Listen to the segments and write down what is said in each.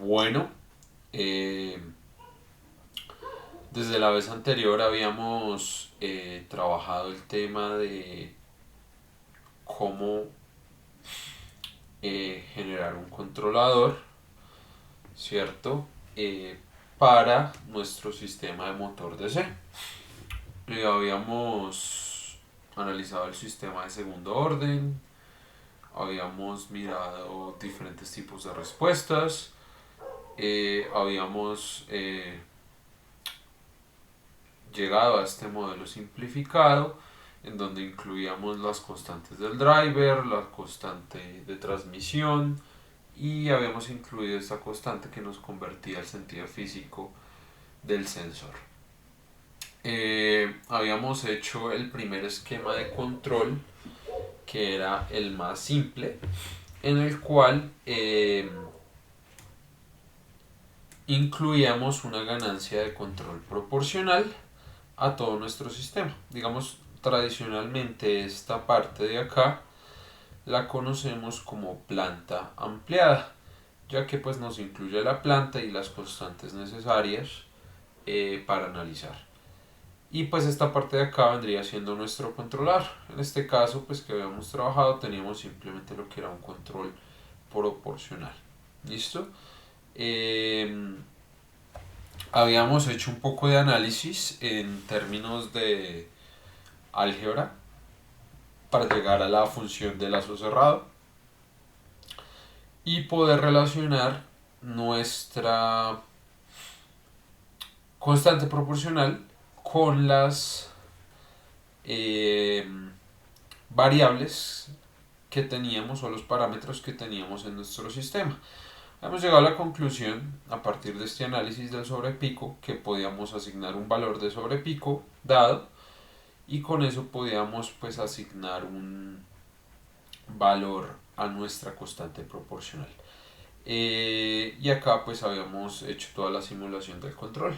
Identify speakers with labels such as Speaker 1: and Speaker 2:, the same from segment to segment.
Speaker 1: Bueno, eh, desde la vez anterior habíamos trabajado el tema de cómo generar un controlador, ¿cierto? Para nuestro sistema de motor DC. Habíamos analizado el sistema de segundo orden, habíamos mirado diferentes tipos de respuestas, habíamos llegado a este modelo simplificado en donde incluíamos las constantes del driver, la constante de transmisión y habíamos incluido esta constante que nos convertía al sentido físico del sensor. Habíamos hecho el primer esquema de control, que era el más simple, en el cual incluíamos una ganancia de control proporcional a todo nuestro sistema. Digamos, tradicionalmente esta parte de acá la conocemos como planta ampliada, ya que pues nos incluye la planta y las constantes necesarias para analizar. Y pues esta parte de acá vendría siendo nuestro controlar. En este caso pues que habíamos trabajado teníamos simplemente lo que era un control proporcional. ¿Listo? Habíamos hecho un poco de análisis en términos de álgebra para llegar a la función de lazo cerrado y poder relacionar nuestra constante proporcional con las variables que teníamos o los parámetros que teníamos en nuestro sistema. Hemos llegado a la conclusión, a partir de este análisis del sobrepico, que podíamos asignar un valor de sobrepico dado y con eso podíamos pues asignar un valor a nuestra constante proporcional. Y acá pues habíamos hecho toda la simulación del control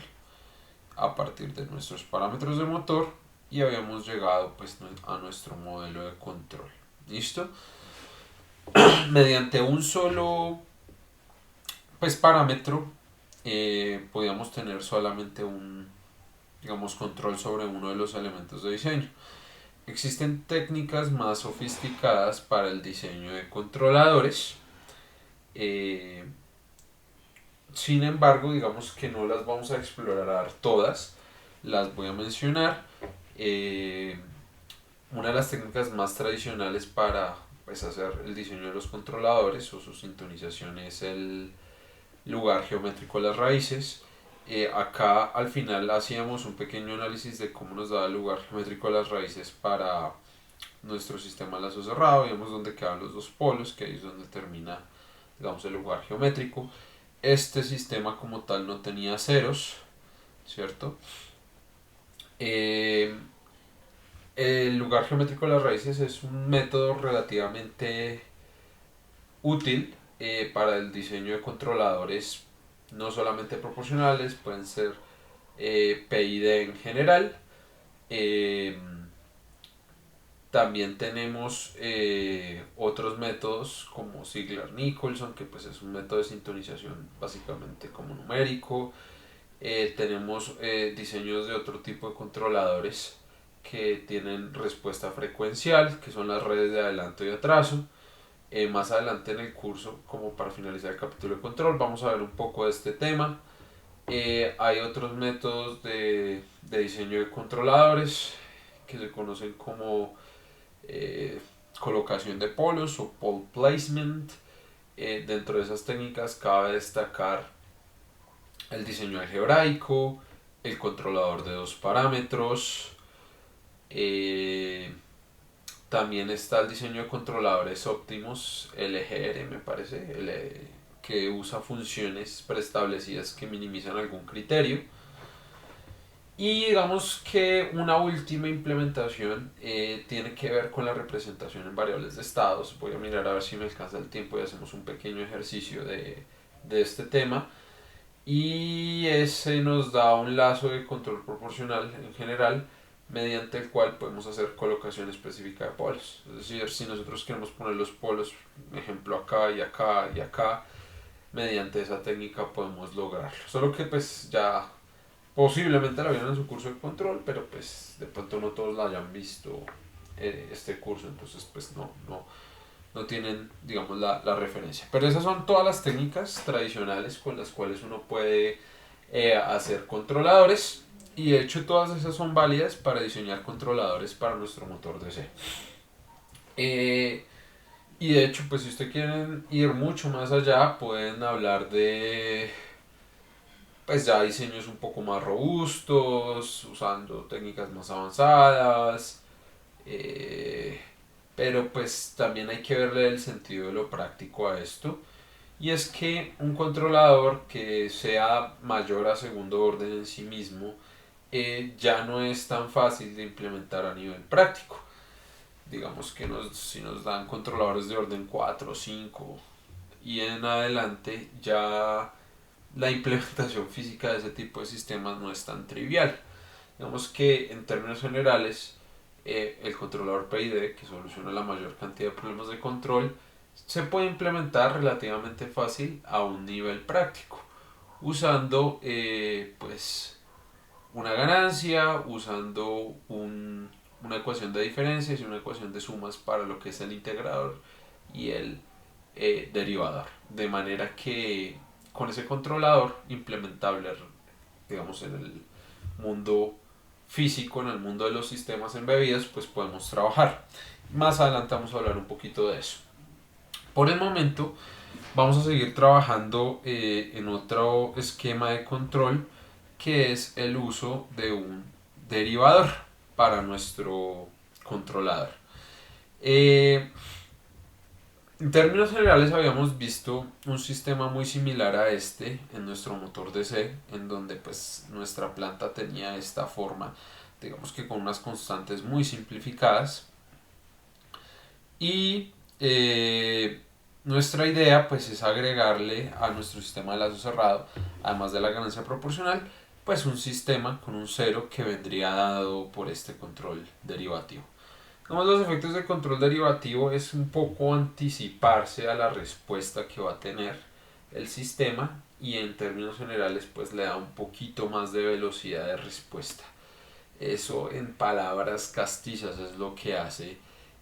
Speaker 1: a partir de nuestros parámetros de motor y habíamos llegado pues a nuestro modelo de control. ¿Listo? Mediante un solo pues parámetro podíamos tener solamente un, digamos, control sobre uno de los elementos de diseño. Existen técnicas más sofisticadas para el diseño de controladores. eh, Sin embargo, digamos que no las vamos a explorar todas, las voy a mencionar. Eh, una de las técnicas más tradicionales para pues, hacer el diseño de los controladores o su sintonización es el lugar geométrico de las raíces. Acá al final hacíamos un pequeño análisis de cómo nos daba el lugar geométrico de las raíces para nuestro sistema de lazo cerrado. Vemos dónde quedan los dos polos, que ahí es donde termina, digamos, el lugar geométrico. Este sistema como tal no tenía ceros, ¿cierto? Eh, el lugar geométrico de las raíces es un método relativamente útil para el diseño de controladores no solamente proporcionales, pueden ser PID en general. Eh, También tenemos otros métodos como Ziegler-Nicholson, que pues es un método de sintonización básicamente como numérico. Tenemos diseños de otro tipo de controladores que tienen respuesta frecuencial, que son las redes de adelanto y atraso. Más adelante en el curso, como para finalizar el capítulo de control, vamos a ver un poco de este tema. Hay otros métodos de diseño de controladores que se conocen como eh, colocación de polos o pole placement. Dentro de esas técnicas cabe destacar el diseño algebraico, el controlador de dos parámetros. eh, También está el diseño de controladores óptimos, LGR me parece, que usa funciones preestablecidas que minimizan algún criterio. Y digamos que una última implementación tiene que ver con la representación en variables de estados. Voy a mirar a ver si me alcanza el tiempo y hacemos un pequeño ejercicio de este tema. Y ese nos da un lazo de control proporcional en general mediante el cual podemos hacer colocación específica de polos. Es decir, si nosotros queremos poner los polos, ejemplo acá y acá y acá, mediante esa técnica podemos lograrlo. Solo que pues ya posiblemente la vieron en su curso de control, pero pues de pronto no todos la hayan visto este curso, entonces pues no tienen, digamos, la referencia. Pero esas son todas las técnicas tradicionales con las cuales uno puede hacer controladores. Y de hecho todas esas son válidas para diseñar controladores para nuestro motor DC. Y de hecho, pues si ustedes quieren ir mucho más allá, pueden hablar de pues ya diseños un poco más robustos, usando técnicas más avanzadas. eh, pero pues también hay que verle el sentido de lo práctico a esto. Y es que un controlador que sea mayor a segundo orden en sí mismo ya no es tan fácil de implementar a nivel práctico. Digamos que si nos dan controladores de orden 4 o 5 y en adelante, ya la implementación física de ese tipo de sistemas no es tan trivial. Digamos que en términos generales, el controlador PID, que soluciona la mayor cantidad de problemas de control, se puede implementar relativamente fácil a un nivel práctico, usando pues una ganancia, usando una ecuación de diferencias y una ecuación de sumas para lo que es el integrador y el derivador. De manera que con ese controlador implementable, digamos, en el mundo físico, en el mundo de los sistemas embebidos, pues podemos trabajar. Más adelante vamos a hablar un poquito de eso. Por el momento vamos a seguir trabajando en otro esquema de control, que es el uso de un derivador para nuestro controlador. En términos generales habíamos visto un sistema muy similar a este en nuestro motor DC, en donde pues nuestra planta tenía esta forma, digamos que con unas constantes muy simplificadas. Y nuestra idea pues es agregarle a nuestro sistema de lazo cerrado, además de la ganancia proporcional, pues un sistema con un cero que vendría dado por este control derivativo. Como los efectos de control derivativo es un poco anticiparse a la respuesta que va a tener el sistema, y en términos generales pues le da un poquito más de velocidad de respuesta. Eso en palabras castizas es lo que hace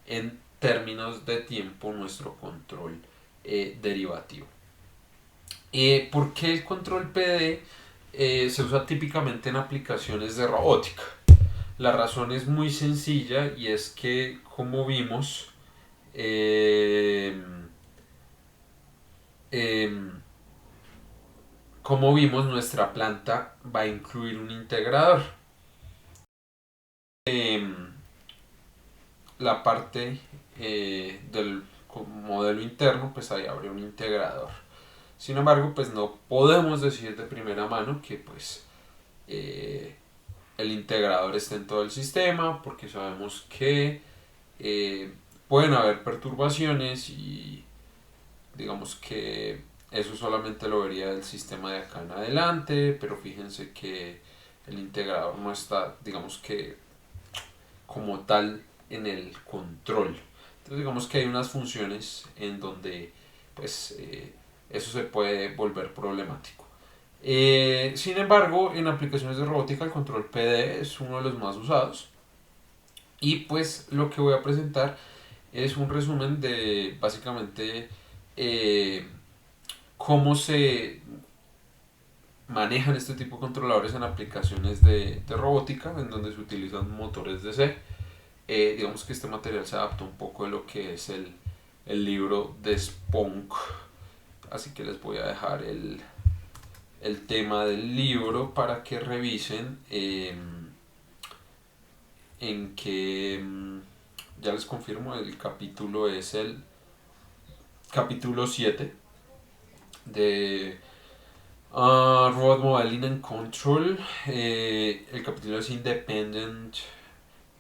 Speaker 1: en términos de tiempo nuestro control derivativo. ¿Por qué el control PD se usa típicamente en aplicaciones de robótica? La razón es muy sencilla, y es que como vimos, eh, eh, nuestra planta va a incluir un integrador. Eh, la parte del modelo interno, pues ahí habría un integrador. Sin embargo, pues no podemos decir de primera mano que pues el integrador esté en todo el sistema, porque sabemos que pueden haber perturbaciones, y digamos que eso solamente lo vería el sistema de acá en adelante, pero fíjense que el integrador no está, digamos que como tal, en el control. Entonces digamos que hay unas funciones en donde pues eso se puede volver problemático. Sin embargo, en aplicaciones de robótica el control PD es uno de los más usados, y pues lo que voy a presentar es un resumen de básicamente eh, cómo se manejan este tipo de controladores en aplicaciones de robótica, en donde se utilizan motores DC. Digamos que este material se adapta un poco de lo que es el libro de Spunk, así que les voy a dejar el tema del libro para que revisen, en que ya les confirmo, el capítulo es el capítulo 7 de Robot Modeling and Control. El capítulo es Independent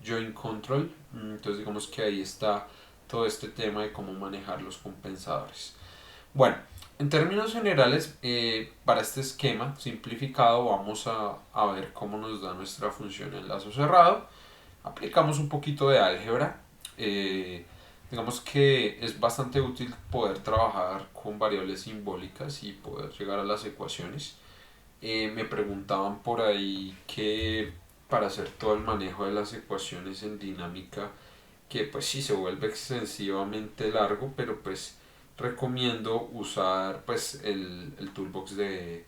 Speaker 1: Joint Control. Entonces digamos que ahí está todo este tema de cómo manejar los compensadores. Bueno, en términos generales, para este esquema simplificado vamos a ver cómo nos da nuestra función en lazo cerrado. Aplicamos un poquito de álgebra. digamos que es bastante útil poder trabajar con variables simbólicas y poder llegar a las ecuaciones. Me preguntaban por ahí que para hacer todo el manejo de las ecuaciones en dinámica, que pues sí se vuelve excesivamente largo, pero pues recomiendo usar pues el toolbox de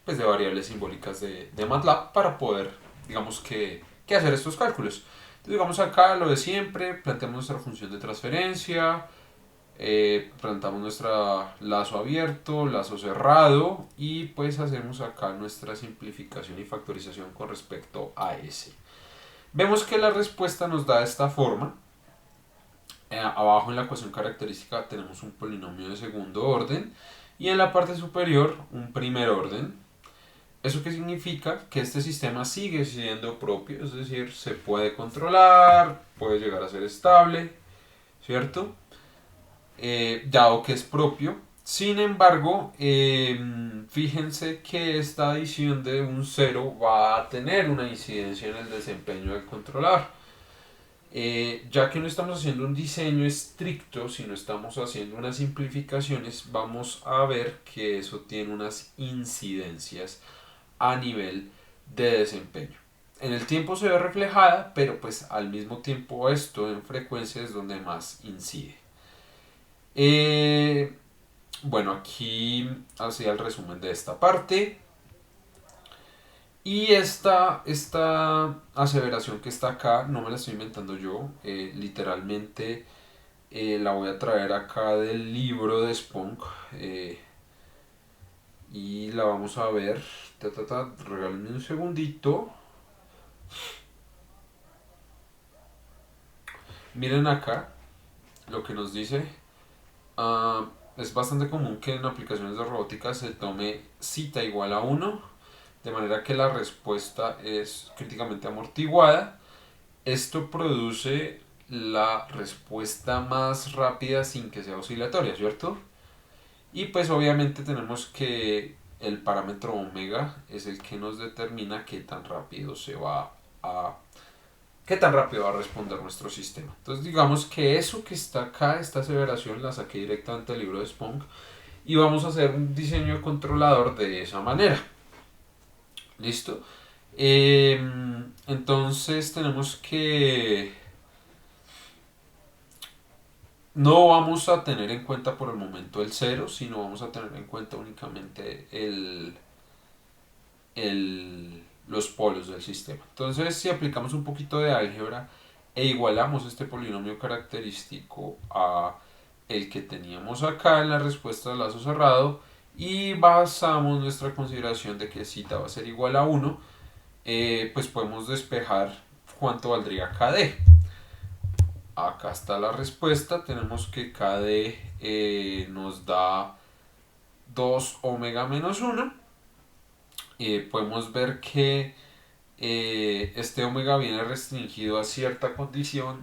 Speaker 1: variables simbólicas de MATLAB para poder, digamos que hacer estos cálculos. Entonces digamos acá lo de siempre, planteamos nuestra función de transferencia, presentamos nuestro lazo abierto, lazo cerrado y pues hacemos acá nuestra simplificación y factorización con respecto a ese. Vemos que la respuesta nos da de esta forma. Abajo en la ecuación característica tenemos un polinomio de segundo orden y en la parte superior un primer orden. ¿Eso qué significa? Que este sistema sigue siendo propio, es decir, se puede controlar, puede llegar a ser estable, ¿cierto? Dado que es propio. Sin embargo, fíjense que esta adición de un cero va a tener una incidencia en el desempeño del controlador. Ya que no estamos haciendo un diseño estricto, sino estamos haciendo unas simplificaciones, vamos a ver que eso tiene unas incidencias a nivel de desempeño. En el tiempo se ve reflejada, pero pues al mismo tiempo esto en frecuencia es donde más incide. Eh, bueno, aquí hacía el resumen de esta parte. Y esta aseveración que está acá, no me la estoy inventando yo, literalmente la voy a traer acá del libro de Spunk y la vamos a ver. Regálenme un segundito. Miren acá lo que nos dice. Ah, es bastante común que en aplicaciones de robótica se tome cita igual a uno, de manera que la respuesta es críticamente amortiguada. Esto produce la respuesta más rápida sin que sea oscilatoria, ¿cierto? Y pues obviamente tenemos que el parámetro omega es el que nos determina qué tan rápido va a responder nuestro sistema. Entonces digamos que eso que está acá, esta aseveración la saqué directamente del libro de Spunk y vamos a hacer un diseño de controlador de esa manera. ¿Listo? Entonces tenemos que no vamos a tener en cuenta por el momento el cero, sino vamos a tener en cuenta únicamente los polos del sistema. Entonces, si aplicamos un poquito de álgebra e igualamos este polinomio característico a el que teníamos acá en la respuesta del lazo cerrado y basamos nuestra consideración de que zeta va a ser igual a 1, pues podemos despejar cuánto valdría KD. Acá está la respuesta. Tenemos que KD nos da 2 omega menos 1. Podemos ver que este omega viene restringido a cierta condición.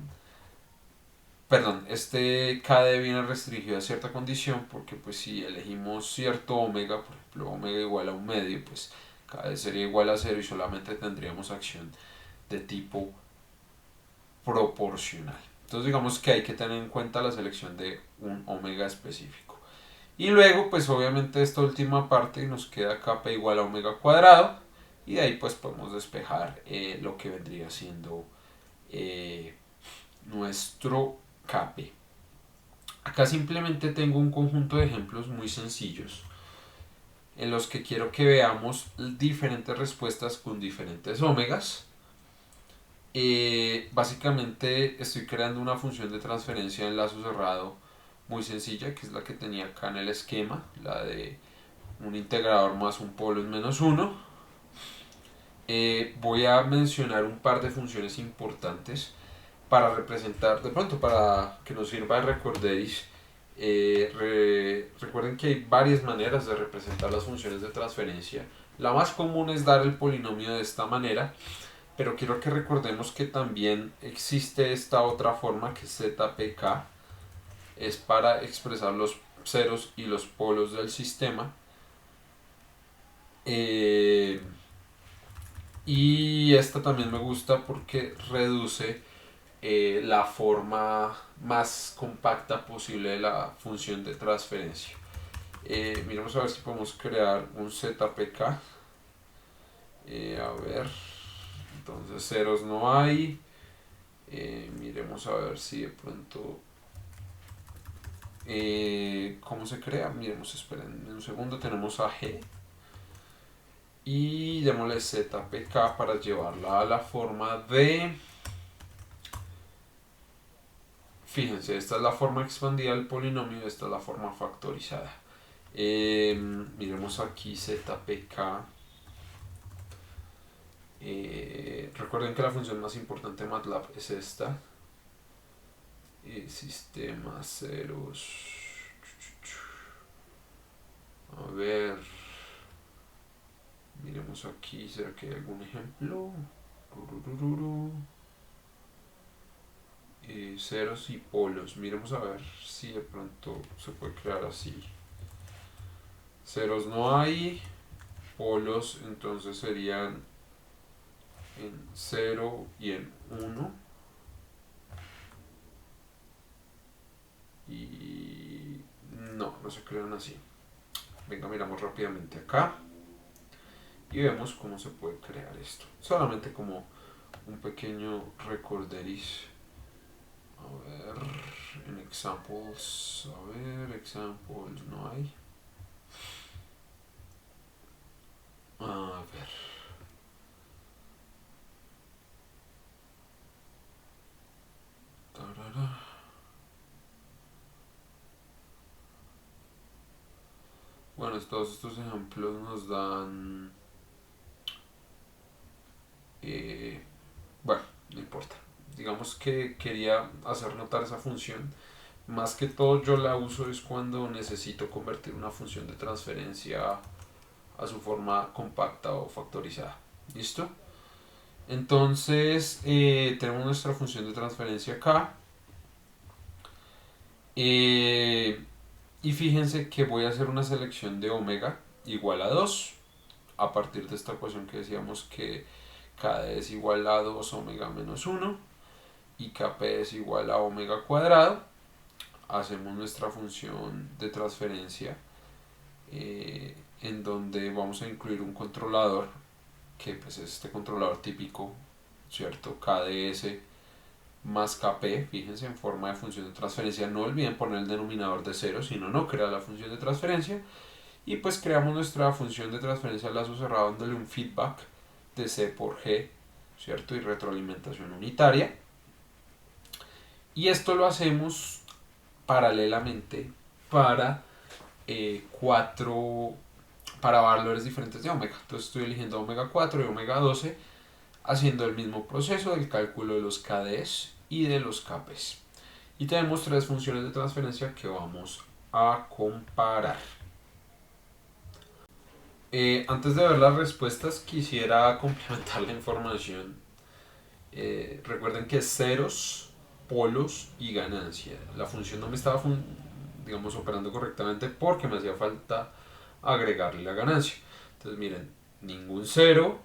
Speaker 1: Perdón, este KD viene restringido a cierta condición porque pues si elegimos cierto omega, por ejemplo omega igual a un medio, pues KD sería igual a 0 y solamente tendríamos acción de tipo proporcional. Entonces digamos que hay que tener en cuenta la selección de un omega específico. Y luego pues obviamente esta última parte nos queda kp igual a omega cuadrado y de ahí pues podemos despejar lo que vendría siendo nuestro kp. Acá simplemente tengo un conjunto de ejemplos muy sencillos en los que quiero que veamos diferentes respuestas con diferentes omegas. Básicamente estoy creando una función de transferencia en lazo cerrado muy sencilla, que es la que tenía acá en el esquema, la de un integrador más un polo en menos 1. Voy a mencionar un par de funciones importantes para representar, de pronto para que nos sirva de recorderis. Recuerden que hay varias maneras de representar las funciones de transferencia. La más común es dar el polinomio de esta manera, pero quiero que recordemos que también existe esta otra forma que es ZPK, es para expresar los ceros y los polos del sistema. Y esta también me gusta porque reduce la forma más compacta posible de la función de transferencia. Miremos a ver si podemos crear un ZPK. A ver, entonces ceros no hay. Miremos a ver si de pronto cómo se crea. Miremos, esperen un segundo. Tenemos a G y démosle ZPK para llevarla a la forma de, fíjense, esta es la forma expandida del polinomio, esta es la forma factorizada. Miremos aquí ZPK. Recuerden que la función más importante de MATLAB es esta. Sistema ceros. A ver. Miremos aquí, ¿será que hay algún ejemplo? Ceros y polos. Miremos a ver si de pronto se puede crear así. Ceros no hay. Polos entonces serían en 0 y en 1. Y no se crean así. Venga, miramos rápidamente acá y vemos cómo se puede crear esto. Solamente como un pequeño recorderis. A ver, en examples, examples no hay. A ver. Tarara. Bueno, todos estos ejemplos nos dan... bueno, no importa. Digamos que quería hacer notar esa función. Más que todo yo la uso es cuando necesito convertir una función de transferencia a su forma compacta o factorizada. ¿Listo? Entonces tenemos nuestra función de transferencia acá. Y fíjense que voy a hacer una selección de omega igual a 2 a partir de esta ecuación que decíamos que KD es igual a 2 omega menos 1 y KP es igual a omega cuadrado. Hacemos nuestra función de transferencia en donde vamos a incluir un controlador que pues es este controlador típico, ¿cierto? KDS más KP, fíjense, en forma de función de transferencia. No olviden poner el denominador de 0, si no, no crea la función de transferencia. Y pues creamos nuestra función de transferencia al lazo cerrado dándole un feedback de C por G, ¿cierto? Y retroalimentación unitaria. Y esto lo hacemos paralelamente para para valores diferentes de omega. Entonces estoy eligiendo omega 4 y omega 12 haciendo el mismo proceso del cálculo de los KDs y de los KPs. Y tenemos tres funciones de transferencia que vamos a comparar. Antes de ver las respuestas quisiera complementar la información. Recuerden que ceros, polos y ganancia. La función no me estaba digamos operando correctamente porque me hacía falta agregarle la ganancia. Entonces miren, ningún cero,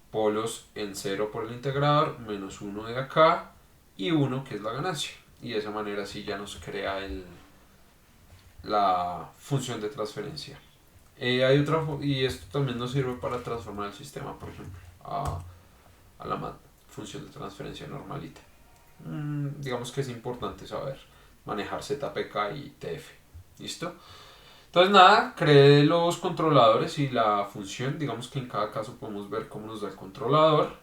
Speaker 1: polos en 0 por el integrador, menos 1 de acá y 1 que es la ganancia. Y de esa manera sí ya nos crea la función de transferencia. Hay otra, y esto también nos sirve para transformar el sistema, por ejemplo, a la función de transferencia normalita. Digamos que es importante saber manejar ZPK y TF. ¿Listo? Entonces nada, creé los controladores y la función. Digamos que en cada caso podemos ver cómo nos da el controlador,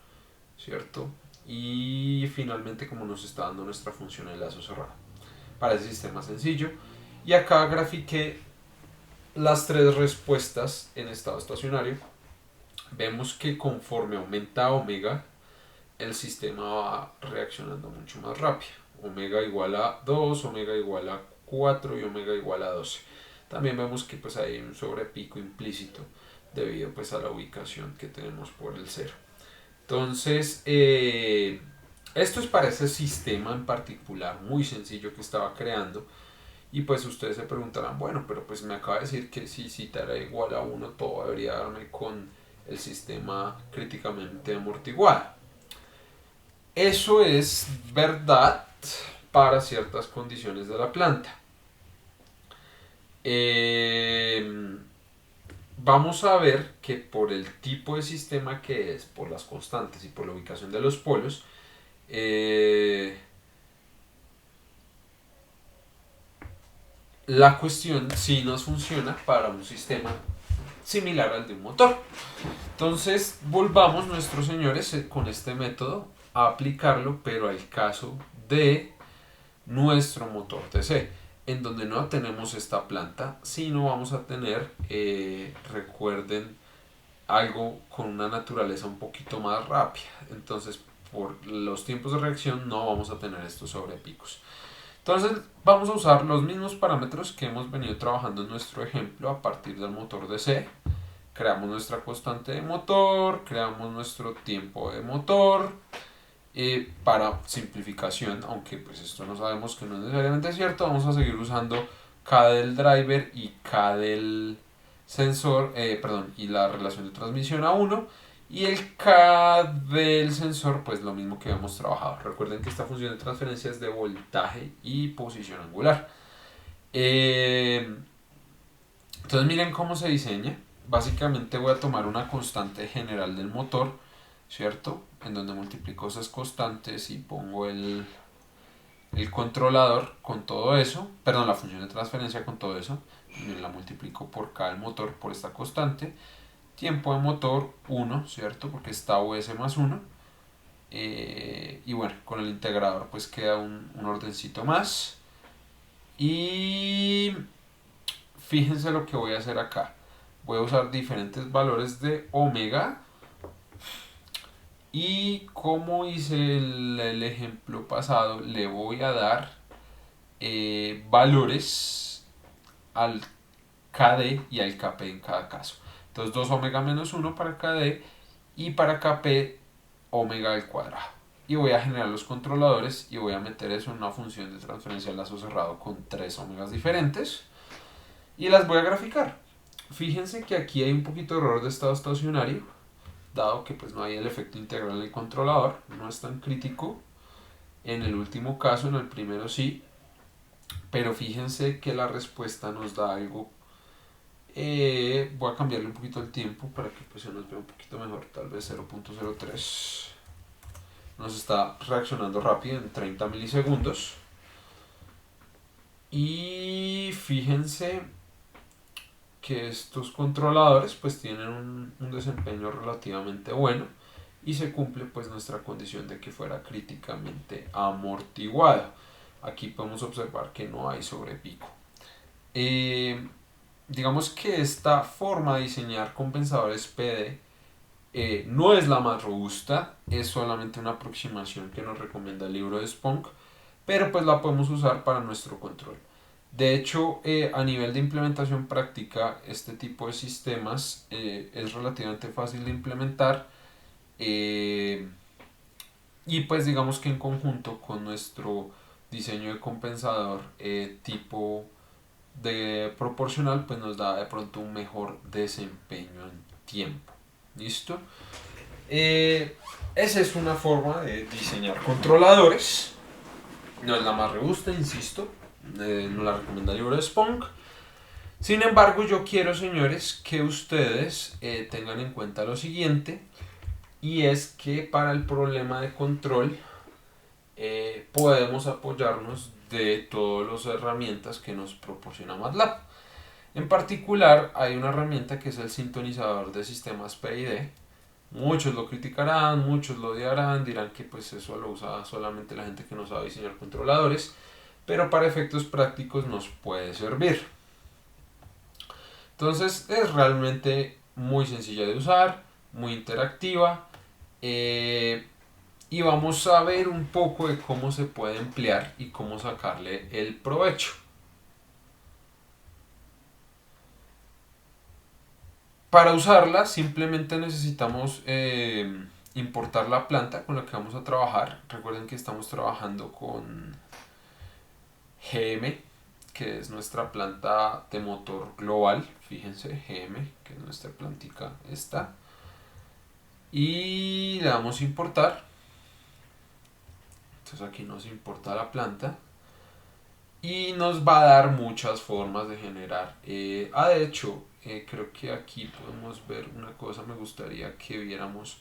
Speaker 1: ¿cierto? Y finalmente cómo nos está dando nuestra función en lazo cerrado para ese sistema sencillo. Y acá grafiqué las tres respuestas en estado estacionario. Vemos que conforme aumenta omega, el sistema va reaccionando mucho más rápido. Omega igual a 2, omega igual a 4 y omega igual a 12. También vemos que pues hay un sobrepico implícito debido pues a la ubicación que tenemos por el 0. Entonces, esto es para ese sistema en particular muy sencillo que estaba creando. Y pues ustedes se preguntarán, bueno, pero pues me acaba de decir que si θ era igual a 1, todo debería darme con el sistema críticamente amortiguado. Eso es verdad para ciertas condiciones de la planta. Eh, Vamos a ver que por el tipo de sistema que es, por las constantes y por la ubicación de los polos, eh, la cuestión sí nos funciona para un sistema similar al de un motor. Entonces, volvamos, nuestros señores, con este método a aplicarlo, pero al caso de nuestro motor DC, en donde no tenemos esta planta, sino vamos a tener, recuerden, algo con una naturaleza un poquito más rápida. Entonces, por los tiempos de reacción no vamos a tener estos sobrepicos. Entonces, vamos a usar los mismos parámetros que hemos venido trabajando en nuestro ejemplo a partir del motor DC. Creamos nuestra constante de motor, creamos nuestro tiempo de motor. Para simplificación, aunque pues esto no sabemos que no es necesariamente cierto, vamos a seguir usando K del driver y K del sensor, perdón, y la relación de transmisión a 1, y el K del sensor, pues lo mismo que hemos trabajado. Recuerden que esta función de transferencia es de voltaje y posición angular. Entonces miren cómo se diseña. Básicamente voy a tomar una constante general del motor, ¿cierto? En donde multiplico esas constantes y pongo el controlador con todo eso, perdón, la función de transferencia con todo eso, la multiplico por K del motor por esta constante, tiempo de motor 1, ¿cierto? Porque está US más 1, y bueno, con el integrador pues queda un ordencito más, y fíjense lo que voy a hacer acá, voy a usar diferentes valores de omega. Y como hice el ejemplo pasado, le voy a dar valores al KD y al KP en cada caso. Entonces 2 omega menos 1 para KD y para KP omega al cuadrado. Y voy a generar los controladores y voy a meter eso en una función de transferencia de lazo cerrado con 3 omegas diferentes. Y las voy a graficar. Fíjense que aquí hay un poquito de error de estado estacionario, dado que pues no hay el efecto integral en el controlador, no es tan crítico. En el último caso, en el primero sí, pero fíjense que la respuesta nos da algo. Voy a cambiarle un poquito el tiempo para que pues, se nos vea un poquito mejor, tal vez 0.03. Nos está reaccionando rápido en 30 milisegundos. Y fíjense que estos controladores pues tienen un desempeño relativamente bueno y se cumple pues nuestra condición de que fuera críticamente amortiguado. Aquí podemos observar que no hay sobrepico. Digamos que esta forma de diseñar compensadores PD no es la más robusta, es solamente una aproximación que nos recomienda el libro de Spunk, pero pues la podemos usar para nuestro control. De hecho, a nivel de implementación práctica, este tipo de sistemas es relativamente fácil de implementar, eh, y pues digamos que en conjunto con nuestro diseño de compensador tipo de proporcional, pues nos da de pronto un mejor desempeño en tiempo. ¿Listo? Esa es una forma de diseñar controladores. No es la más robusta, insisto. No la recomienda el libro de Spunk. Sin embargo, yo quiero, señores, que ustedes tengan en cuenta lo siguiente. Y es que para el problema de control podemos apoyarnos de todas las herramientas que nos proporciona MATLAB. En particular, hay una herramienta que es el sintonizador de sistemas PID. Muchos lo criticarán, muchos lo odiarán, dirán que pues eso lo usa solamente la gente que no sabe diseñar controladores, pero para efectos prácticos nos puede servir. Entonces es realmente muy sencilla de usar, muy interactiva, y vamos a ver un poco de cómo se puede emplear y cómo sacarle el provecho. Para usarla simplemente necesitamos importar la planta con la que vamos a trabajar. Recuerden que estamos trabajando con GM, que es nuestra planta de motor global. Fíjense, GM, que es nuestra plantica esta. Y le damos a importar. Entonces aquí nos importa la planta y nos va a dar muchas formas de generar. De hecho, creo que aquí podemos ver una cosa, me gustaría que viéramos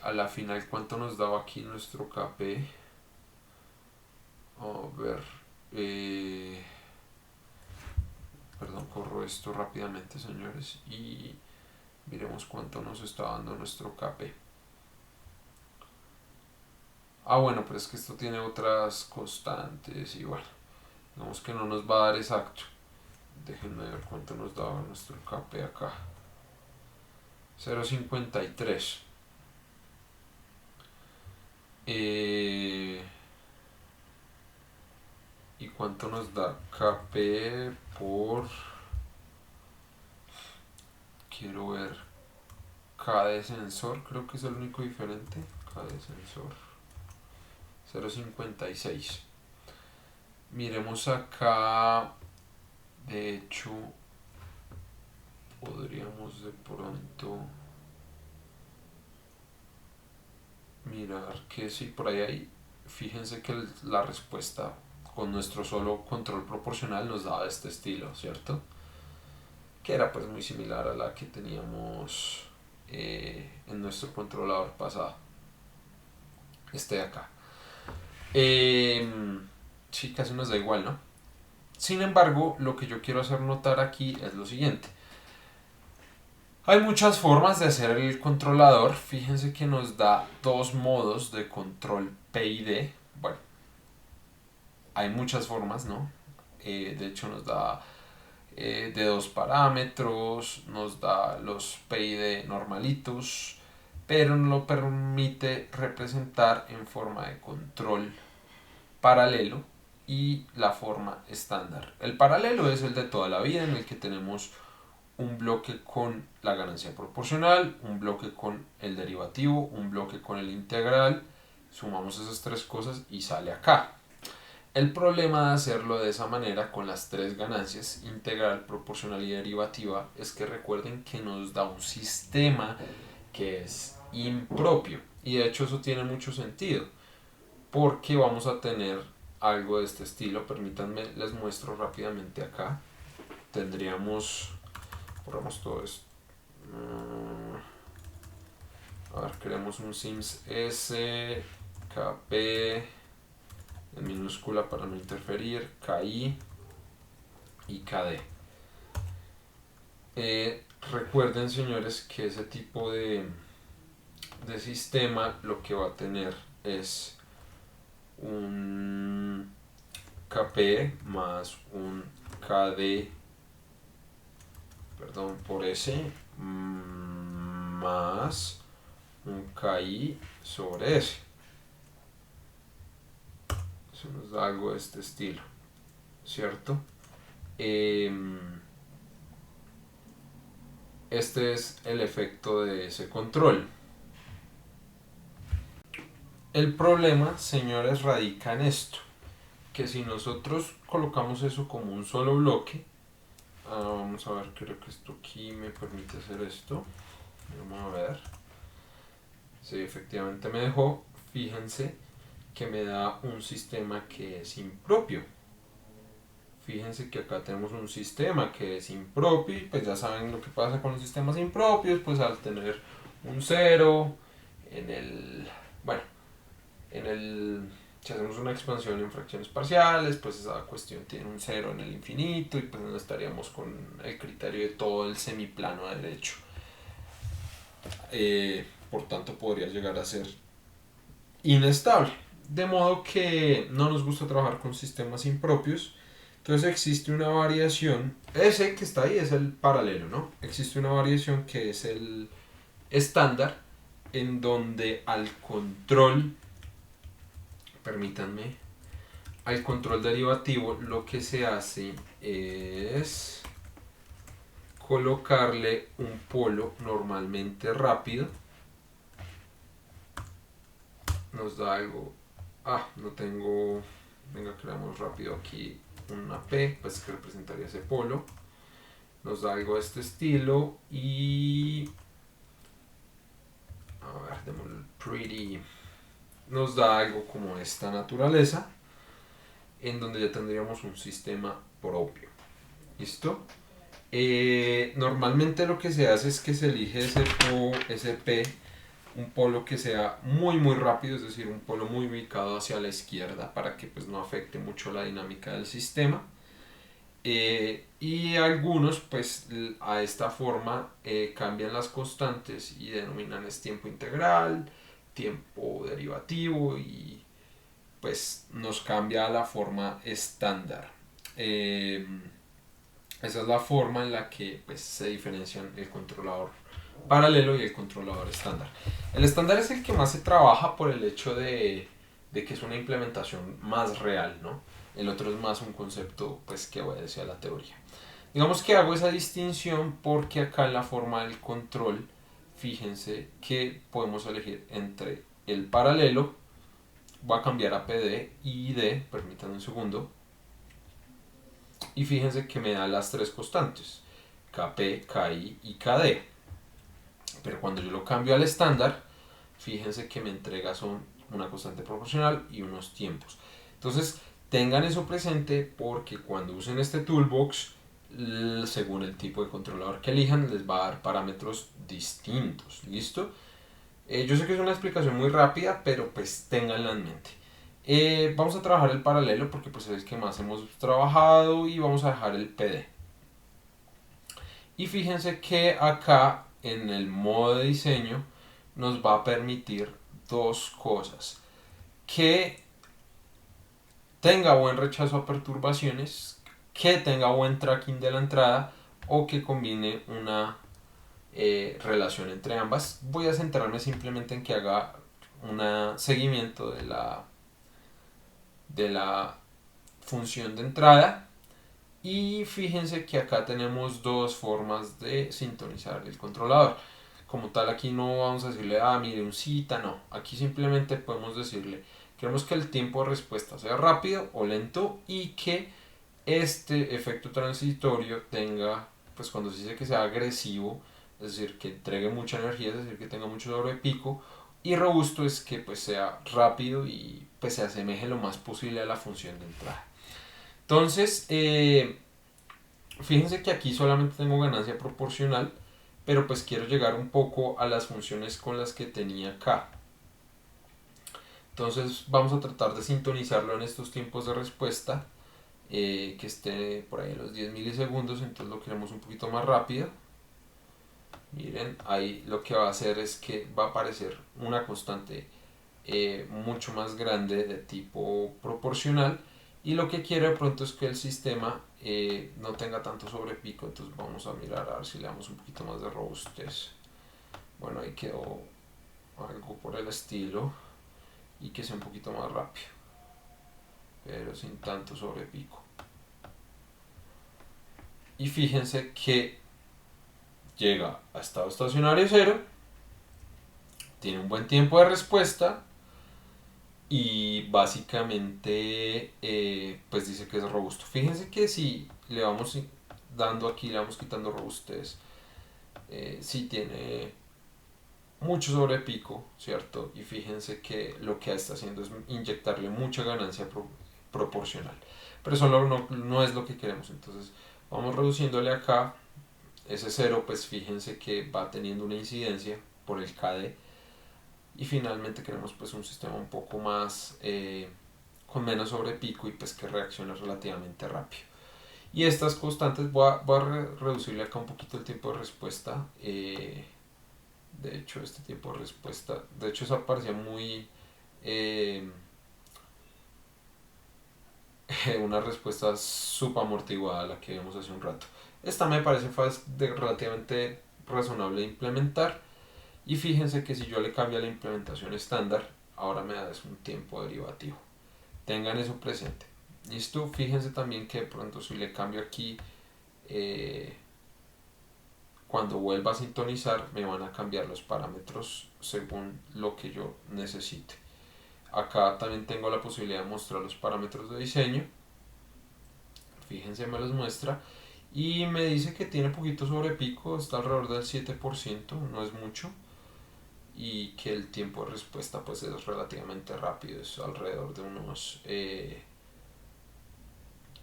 Speaker 1: a la final cuánto nos daba aquí nuestro KP. A ver, eh, perdón, corro esto rápidamente, señores, y miremos cuánto nos está dando nuestro KP. Bueno, pero es que esto tiene otras constantes y bueno, digamos que no nos va a dar exacto. Déjenme ver cuánto nos daba nuestro KP acá. 0.53. ¿Y cuánto nos da KP por... Quiero ver. K de sensor, creo que es el único diferente. K de sensor. 0.56. Miremos acá. De hecho, podríamos de pronto mirar que si por ahí hay. Fíjense que la respuesta con nuestro solo control proporcional nos daba este estilo, ¿cierto? Que era pues muy similar a la que teníamos en nuestro controlador pasado. Este de acá. Sí, casi nos da igual, ¿no? Sin embargo, lo que yo quiero hacer notar aquí es lo siguiente. Hay muchas formas de hacer el controlador. Fíjense que nos da dos modos de control P y D. Bueno, hay muchas formas, ¿no? De hecho nos da de dos parámetros, nos da los P y D normalitos, pero no lo permite representar en forma de control paralelo y la forma estándar. El paralelo es el de toda la vida, en el que tenemos un bloque con la ganancia proporcional, un bloque con el derivativo, un bloque con el integral, sumamos esas tres cosas y sale acá. El problema de hacerlo de esa manera con las tres ganancias, integral, proporcional y derivativa, es que recuerden que nos da un sistema que es impropio. Y de hecho eso tiene mucho sentido, porque vamos a tener algo de este estilo. Permítanme, les muestro rápidamente acá. Tendríamos, borramos todo esto. A ver, creamos un sims S, KP en minúscula para no interferir, KI y KD. Recuerden, señores, que ese tipo de sistema lo que va a tener es un KP más un KD, perdón, por S, más un KI sobre S. Eso nos da algo de este estilo, ¿cierto? Este es el efecto de ese control. El problema, señores, radica en esto, que si nosotros colocamos eso como un solo bloque, vamos a ver, creo que esto aquí me permite hacer esto. Vamos a ver. Sí, efectivamente me dejó. Fíjense que me da un sistema que es impropio. Fíjense que acá tenemos un sistema que es impropio, y pues ya saben lo que pasa con los sistemas impropios, pues al tener un cero en el, bueno, si hacemos una expansión en fracciones parciales, pues esa cuestión tiene un cero en el infinito y pues no estaríamos con el criterio de todo el semiplano derecho. Por tanto podría llegar a ser inestable. De modo que no nos gusta trabajar con sistemas impropios. Entonces existe una variación, ese que está ahí es el paralelo, ¿no? Existe una variación que es el estándar, en donde al control, permítanme, al control derivativo lo que se hace es colocarle un polo normalmente rápido. Nos da algo, no tengo, venga, creamos rápido aquí una P, pues que representaría ese polo. Nos da algo de este estilo y a ver, démosle pretty nos da algo como esta naturaleza, en donde ya tendríamos un sistema propio. ¿Listo? Normalmente lo que se hace es que se elige ese P, un polo que sea muy rápido, es decir, un polo muy ubicado hacia la izquierda para que pues no afecte mucho la dinámica del sistema. Y algunos pues a esta forma cambian las constantes y denominan es tiempo integral, tiempo derivativo y pues nos cambia a la forma estándar. Esa es la forma en la que pues, se diferencian el controlador paralelo y el controlador estándar. El estándar es el que más se trabaja por el hecho de que es una implementación más real, ¿no? El otro es más un concepto pues, que obedece a la teoría. Digamos que hago esa distinción porque acá en la forma del control, fíjense que podemos elegir entre el paralelo, voy a cambiar a PD y ID, permítanme un segundo, y fíjense que me da las tres constantes, Kp, Ki y Kd. Pero cuando yo lo cambio al estándar, fíjense que me entrega son una constante proporcional y unos tiempos. Entonces, tengan eso presente porque cuando usen este toolbox, según el tipo de controlador que elijan, les va a dar parámetros distintos. ¿Listo? Yo sé que es una explicación muy rápida, pero pues tenganla en mente. Vamos a trabajar el paralelo porque pues es el que más hemos trabajado y vamos a dejar el PD. Y fíjense que acá en el modo de diseño nos va a permitir dos cosas. Que tenga buen rechazo a perturbaciones, que tenga buen tracking de la entrada o que combine una relación entre ambas. Voy a centrarme simplemente en que haga un seguimiento de la función de entrada. Y fíjense que acá tenemos dos formas de sintonizar el controlador. Como tal, aquí no vamos a decirle, mire, un cita, no. Aquí simplemente podemos decirle, queremos que el tiempo de respuesta sea rápido o lento y que este efecto transitorio tenga, pues cuando se dice que sea agresivo, es decir, que entregue mucha energía, es decir, que tenga mucho sobrepico, y robusto es que pues sea rápido y pues se asemeje lo más posible a la función de entrada. Entonces, fíjense que aquí solamente tengo ganancia proporcional, pero pues quiero llegar un poco a las funciones con las que tenía acá. Entonces vamos a tratar de sintonizarlo en estos tiempos de respuesta, que esté por ahí a los 10 milisegundos, entonces lo queremos un poquito más rápido. Miren, ahí lo que va a hacer es que va a aparecer una constante mucho más grande de tipo proporcional y lo que quiero de pronto es que el sistema no tenga tanto sobrepico, entonces vamos a mirar a ver si le damos un poquito más de robustez. Bueno, ahí quedó algo por el estilo y que sea un poquito más rápido, pero sin tanto sobrepico. Y fíjense que llega a estado estacionario cero, tiene un buen tiempo de respuesta y básicamente pues dice que es robusto. Fíjense que si le vamos dando aquí, le vamos quitando robustez, sí tiene mucho sobrepico, ¿cierto? Y fíjense que lo que está haciendo es inyectarle mucha ganancia proporcional. Pero eso no es lo que queremos, entonces vamos reduciéndole acá. Ese cero pues fíjense que va teniendo una incidencia por el KD y finalmente queremos pues un sistema un poco más con menos sobrepico y pues que reaccione relativamente rápido. Y estas constantes voy a reducirle acá un poquito el tiempo de respuesta. De hecho este tiempo de respuesta, de hecho eso parecía muy una respuesta subamortiguada a la que vimos hace un rato. Esta me parece relativamente razonable de implementar. Y fíjense que si yo le cambio a la implementación estándar, ahora me da un tiempo derivativo. Tengan eso presente. ¿Listo? Fíjense también que de pronto si le cambio aquí, cuando vuelva a sintonizar, me van a cambiar los parámetros según lo que yo necesite. Acá también tengo la posibilidad de mostrar los parámetros de diseño. Fíjense, me los muestra. Y me dice que tiene poquito sobrepico, está alrededor del 7%, no es mucho. y que el tiempo de respuesta pues es relativamente rápido, es alrededor de unos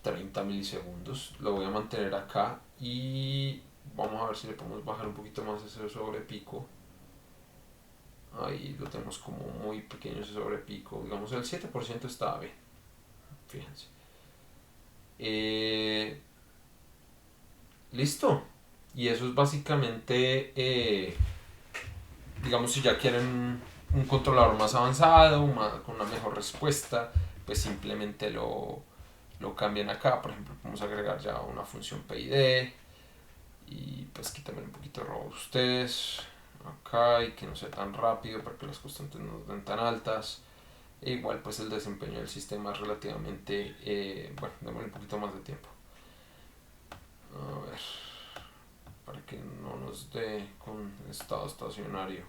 Speaker 1: 30 milisegundos. Lo voy a mantener acá y vamos a ver si le podemos bajar un poquito más ese sobrepico. Ahí lo tenemos como muy pequeño ese sobrepico, digamos el 7% está bien, fíjense. Listo. Y eso es básicamente, digamos, si ya quieren un controlador más avanzado, con una mejor respuesta, pues simplemente lo cambian acá. Por ejemplo, vamos a agregar ya una función PID y pues quitarle un poquito de robustez acá y que no sea tan rápido para que las constantes no den tan altas. E igual pues el desempeño del sistema es relativamente, bueno, démosle un poquito más de tiempo. A ver, para que no nos dé con estado estacionario.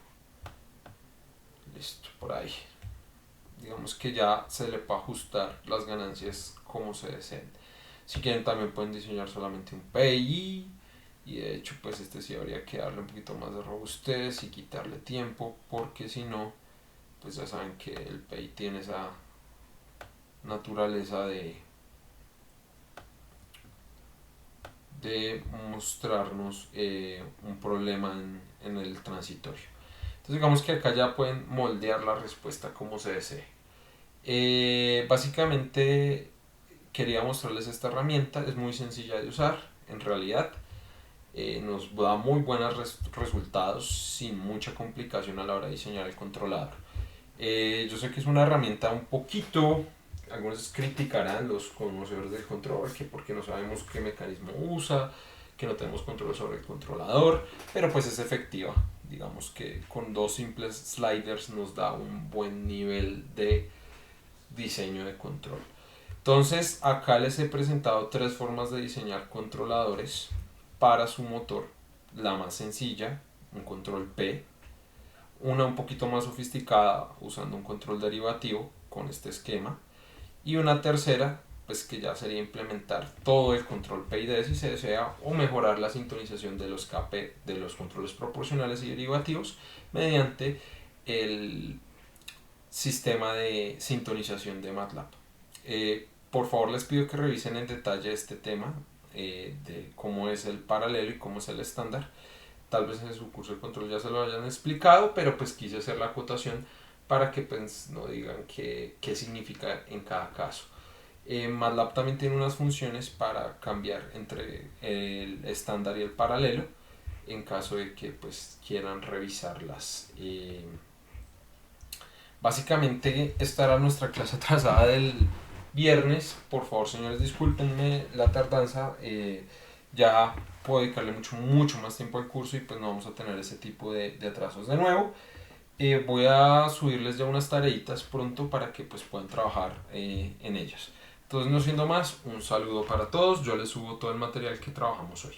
Speaker 1: Listo, por ahí. Digamos que ya se le puede ajustar las ganancias como se deseen. Si quieren también pueden diseñar solamente un PI y de hecho pues este sí habría que darle un poquito más de robustez y quitarle tiempo porque si no pues ya saben que el PI tiene esa naturaleza de mostrarnos un problema en el transitorio. Entonces digamos que acá ya pueden moldear la respuesta como se desee. Básicamente quería mostrarles esta herramienta, es muy sencilla de usar en realidad. Nos da muy buenos resultados sin mucha complicación a la hora de diseñar el controlador. Yo sé que es una herramienta un poquito, algunos criticarán los conocedores del control, que porque no sabemos qué mecanismo usa, que no tenemos control sobre el controlador, pero pues es efectiva. Digamos que con dos simples sliders nos da un buen nivel de diseño de control. Entonces acá les he presentado tres formas de diseñar controladores para su motor. La más sencilla, un control P, una un poquito más sofisticada usando un control derivativo con este esquema y una tercera pues que ya sería implementar todo el control PID si se desea o mejorar la sintonización de los KP de los controles proporcionales y derivativos mediante el sistema de sintonización de MATLAB. Por favor les pido que revisen en detalle este tema de cómo es el paralelo y cómo es el estándar. Tal vez en su curso de control ya se lo hayan explicado, pero pues quise hacer la acotación para que pues no digan qué significa en cada caso. MATLAB también tiene unas funciones para cambiar entre el estándar y el paralelo en caso de que pues quieran revisarlas. Básicamente esta era nuestra clase atrasada del viernes. Por favor señores discúlpenme la tardanza, ya puedo dedicarle mucho más tiempo al curso y pues no vamos a tener ese tipo de atrasos de nuevo. Voy a subirles ya unas tareitas pronto para que pues puedan trabajar en ellas. Entonces no siendo más, un saludo para todos, yo les subo todo el material que trabajamos hoy.